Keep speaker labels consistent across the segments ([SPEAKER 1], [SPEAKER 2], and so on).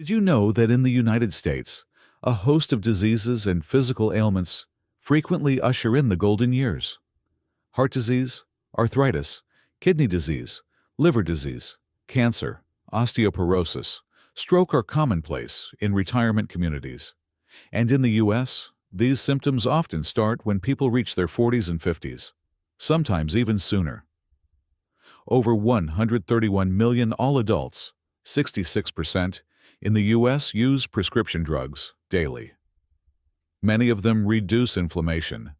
[SPEAKER 1] Did you know that in the United States, a host of diseases and physical ailments frequently usher in the golden years? Heart disease, arthritis, kidney disease, liver disease, cancer, osteoporosis, stroke are commonplace in retirement communities. And in the U.S., these symptoms often start when people reach their 40s and 50s, sometimes even sooner. Over 131 million all adults, 66%, in the U.S. use prescription drugs daily. Many of them reduce inflammation.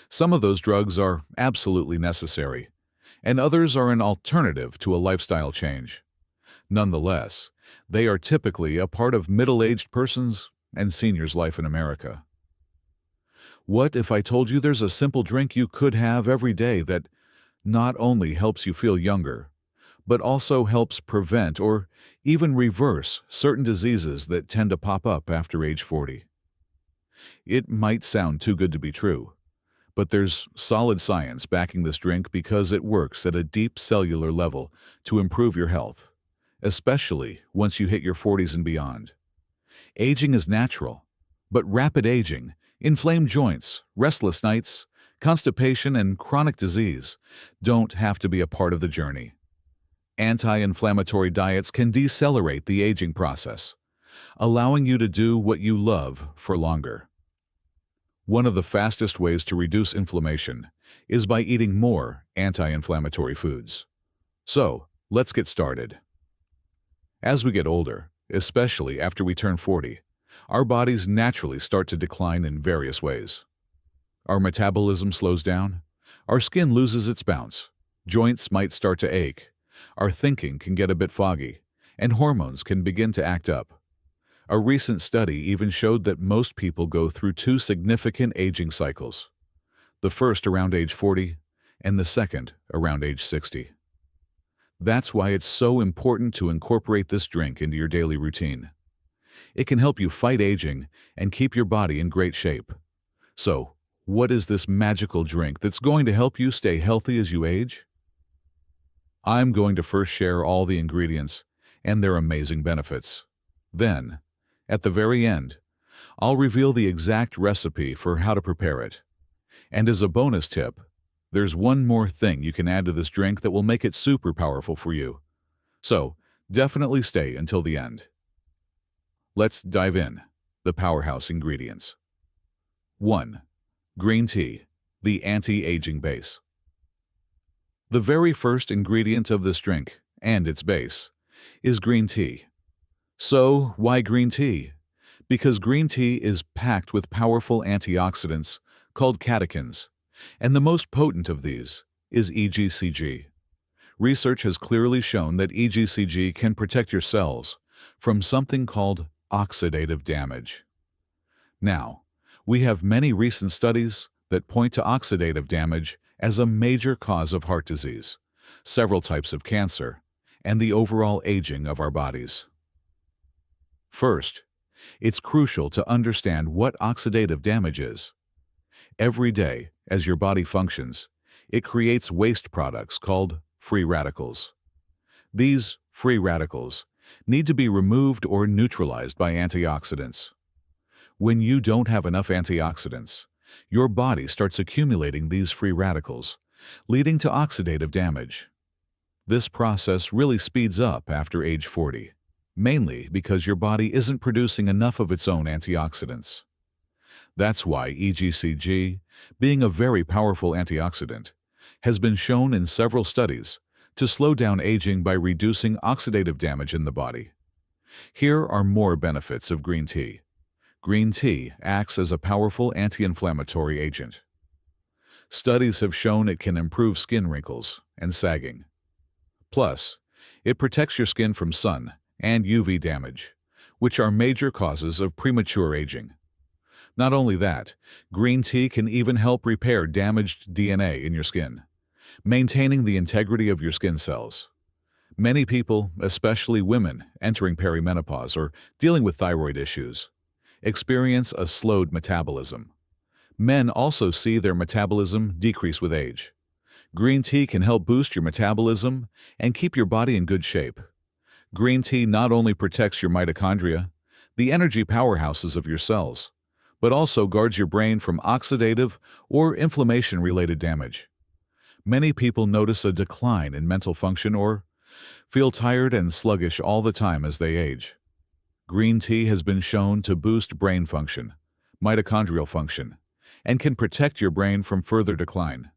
[SPEAKER 1] Some of those drugs are absolutely necessary, and others are an alternative to a lifestyle change. Nonetheless, they are typically a part of middle-aged persons' and seniors' life in America. What if I told you there's a simple drink you could have every day that not only helps you feel younger, but also helps prevent or even reverse certain diseases that tend to pop up after age 40? It might sound too good to be true, but there's solid science backing this drink because it works at a deep cellular level to improve your health, especially once you hit your 40s and beyond. Aging is natural, but rapid aging, inflamed joints, restless nights, constipation, and chronic disease don't have to be a part of the journey. Anti-inflammatory diets can decelerate the aging process, allowing you to do what you love for longer. One of the fastest ways to reduce inflammation is by eating more anti-inflammatory foods. So, let's get started. As we get older, especially after we turn 40, our bodies naturally start to decline in various ways. Our metabolism slows down, our skin loses its bounce, joints might start to ache, our thinking can get a bit foggy, and hormones can begin to act up. A recent study even showed that most people go through two significant aging cycles, the first around age 40 and the second around age 60. That's why it's so important to incorporate this drink into your daily routine. It can help you fight aging and keep your body in great shape. So, what is this magical drink that's going to help you stay healthy as you age? I'm going to first share all the ingredients and their amazing benefits. Then, at the very end, I'll reveal the exact recipe for how to prepare it. And as a bonus tip, there's one more thing you can add to this drink that will make it super powerful for you. So, definitely stay until the end. Let's dive in. The powerhouse ingredients. 1. Green tea, the anti-aging base. The very first ingredient of this drink, and its base, is green tea. So, why green tea? Because green tea is packed with powerful antioxidants called catechins, and the most potent of these is EGCG. Research has clearly shown that EGCG can protect your cells from something called oxidative damage. Now, we have many recent studies that point to oxidative damage as a major cause of heart disease, several types of cancer, and the overall aging of our bodies. First, it's crucial to understand what oxidative damage is. Every day, as your body functions, it creates waste products called free radicals. These free radicals need to be removed or neutralized by antioxidants. When you don't have enough antioxidants, your body starts accumulating these free radicals, leading to oxidative damage. This process really speeds up after age 40, mainly because your body isn't producing enough of its own antioxidants. That's why EGCG, being a very powerful antioxidant, has been shown in several studies to slow down aging by reducing oxidative damage in the body. Here are more benefits of green tea. Green tea acts as a powerful anti-inflammatory agent. Studies have shown it can improve skin wrinkles and sagging. Plus, it protects your skin from sun and UV damage, which are major causes of premature aging. Not only that, green tea can even help repair damaged DNA in your skin, maintaining the integrity of your skin cells. Many people, especially women entering perimenopause or dealing with thyroid issues, experience a slowed metabolism. Men also see their metabolism decrease with age. Green tea can help boost your metabolism and keep your body in good shape. Green tea not only protects your mitochondria, the energy powerhouses of your cells, but also guards your brain from oxidative or inflammation-related damage. Many people notice a decline in mental function or feel tired and sluggish all the time as they age. Green tea has been shown to boost brain function, mitochondrial function, and can protect your brain from further decline.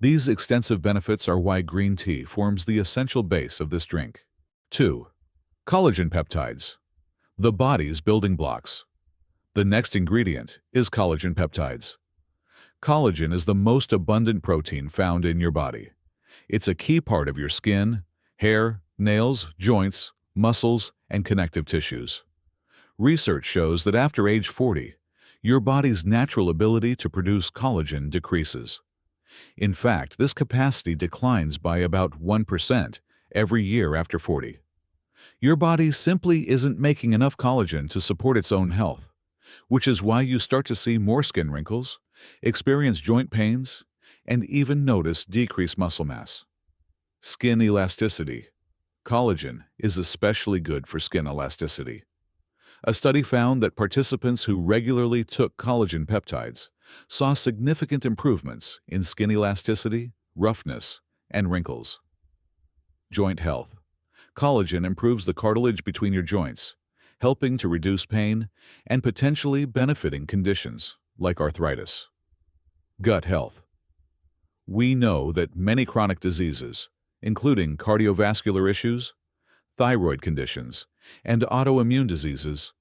[SPEAKER 1] These extensive benefits are why green tea forms the essential base of this drink. 2. Collagen peptides, the body's building blocks. The next ingredient is collagen peptides. Collagen is the most abundant protein found in your body. It's a key part of your skin, hair, nails, joints, muscles, and connective tissues. Research shows that after age 40, your body's natural ability to produce collagen decreases. In fact, this capacity declines by about 1% every year after 40. Your body simply isn't making enough collagen to support its own health, which is why you start to see more skin wrinkles, experience joint pains, and even notice decreased muscle mass. Skin elasticity. Collagen is especially good for skin elasticity. A study found that participants who regularly took collagen peptides saw significant improvements in skin elasticity, roughness, and wrinkles. Joint health. Collagen improves the cartilage between your joints, helping to reduce pain and potentially benefiting conditions like arthritis. Gut health. We know that many chronic diseases, including cardiovascular issues, thyroid conditions, and autoimmune diseases,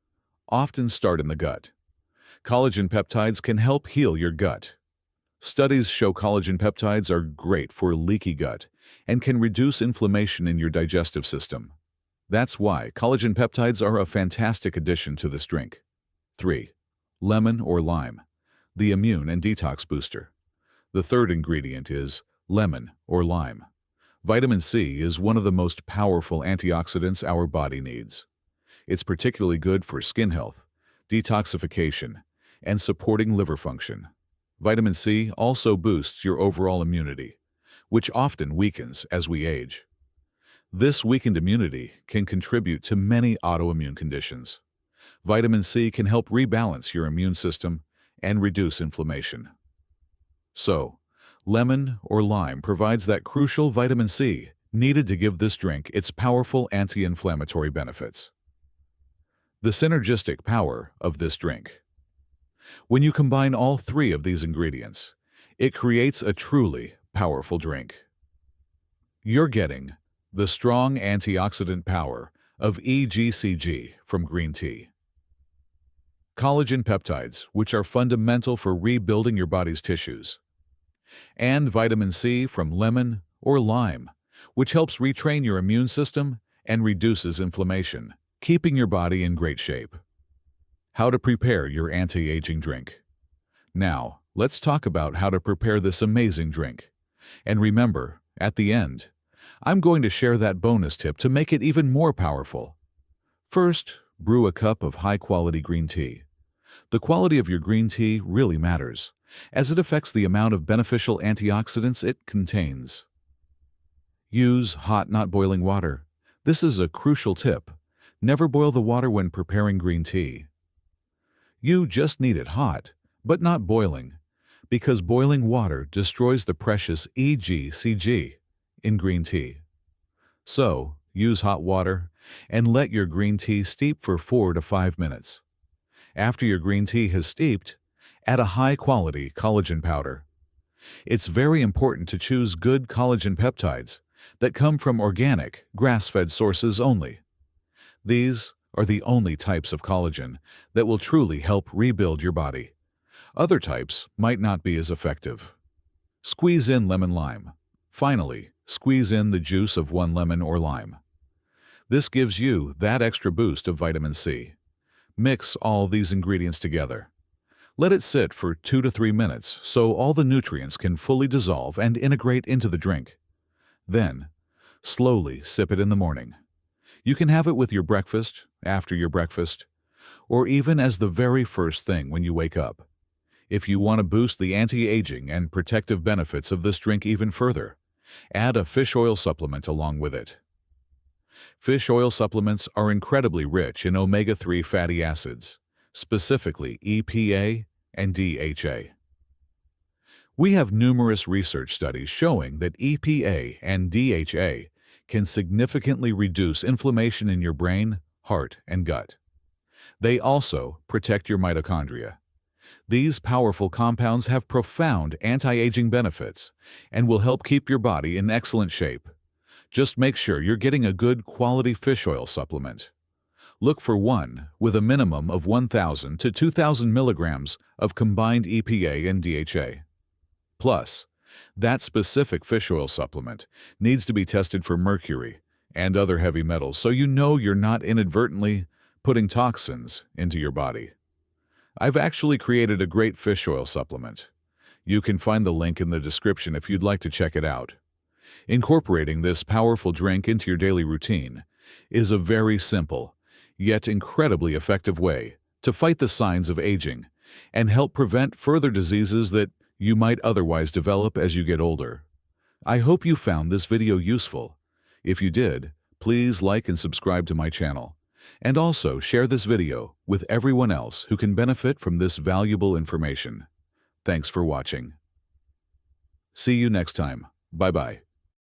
[SPEAKER 1] often start in the gut. Collagen peptides can help heal your gut. Studies show collagen peptides are great for leaky gut and can reduce inflammation in your digestive system. That's why collagen peptides are a fantastic addition to this drink. 3. Lemon or lime, the immune and detox booster. The third ingredient is lemon or lime. Vitamin C is one of the most powerful antioxidants our body needs. It's particularly good for skin health, detoxification, and supporting liver function. Vitamin C also boosts your overall immunity, which often weakens as we age. This weakened immunity can contribute to many autoimmune conditions. Vitamin C can help rebalance your immune system and reduce inflammation. So, lemon or lime provides that crucial vitamin C needed to give this drink its powerful anti-inflammatory benefits. The synergistic power of this drink. When you combine all three of these ingredients, it creates a truly powerful drink. You're getting the strong antioxidant power of EGCG from green tea. Collagen peptides, which are fundamental for rebuilding your body's tissues. And vitamin C from lemon or lime, which helps retrain your immune system and reduces inflammation, keeping your body in great shape. How to prepare your anti-aging drink. Now, let's talk about how to prepare this amazing drink. And remember, at the end, I'm going to share that bonus tip to make it even more powerful. First, brew a cup of high-quality green tea. The quality of your green tea really matters, as it affects the amount of beneficial antioxidants it contains. Use hot, not boiling water. This is a crucial tip. Never boil the water when preparing green tea. You just need it hot, but not boiling, because boiling water destroys the precious EGCG in green tea. So, use hot water and let your green tea steep for 4 to 5 minutes. After your green tea has steeped, add a high-quality collagen powder. It's very important to choose good collagen peptides that come from organic, grass-fed sources only. These are the only types of collagen that will truly help rebuild your body. Other types might not be as effective. Squeeze in lemon-lime. Finally, squeeze in the juice of 1 lemon or lime. This gives you that extra boost of vitamin C. Mix all these ingredients together. Let it sit for 2 to 3 minutes so all the nutrients can fully dissolve and integrate into the drink. Then, slowly sip it in the morning. You can have it with your breakfast, after your breakfast, or even as the very first thing when you wake up. If you want to boost the anti-aging and protective benefits of this drink even further, add a fish oil supplement along with it. Fish oil supplements are incredibly rich in omega-3 fatty acids, specifically EPA and DHA. We have numerous research studies showing that EPA and DHA can significantly reduce inflammation in your brain, heart, and gut. They also protect your mitochondria. These powerful compounds have profound anti-aging benefits and will help keep your body in excellent shape. Just make sure you're getting a good quality fish oil supplement. Look for one with a minimum of 1,000 to 2,000 milligrams of combined EPA and DHA. Plus, that specific fish oil supplement needs to be tested for mercury and other heavy metals so you know you're not inadvertently putting toxins into your body. I've actually created a great fish oil supplement. You can find the link in the description if you'd like to check it out. Incorporating this powerful drink into your daily routine is a very simple, yet incredibly effective way to fight the signs of aging and help prevent further diseases that you might otherwise develop as you get older. I hope you found this video useful. If you did, please like and subscribe to my channel. And also share this video with everyone else who can benefit from this valuable information. Thanks for watching. See you next time. Bye-bye.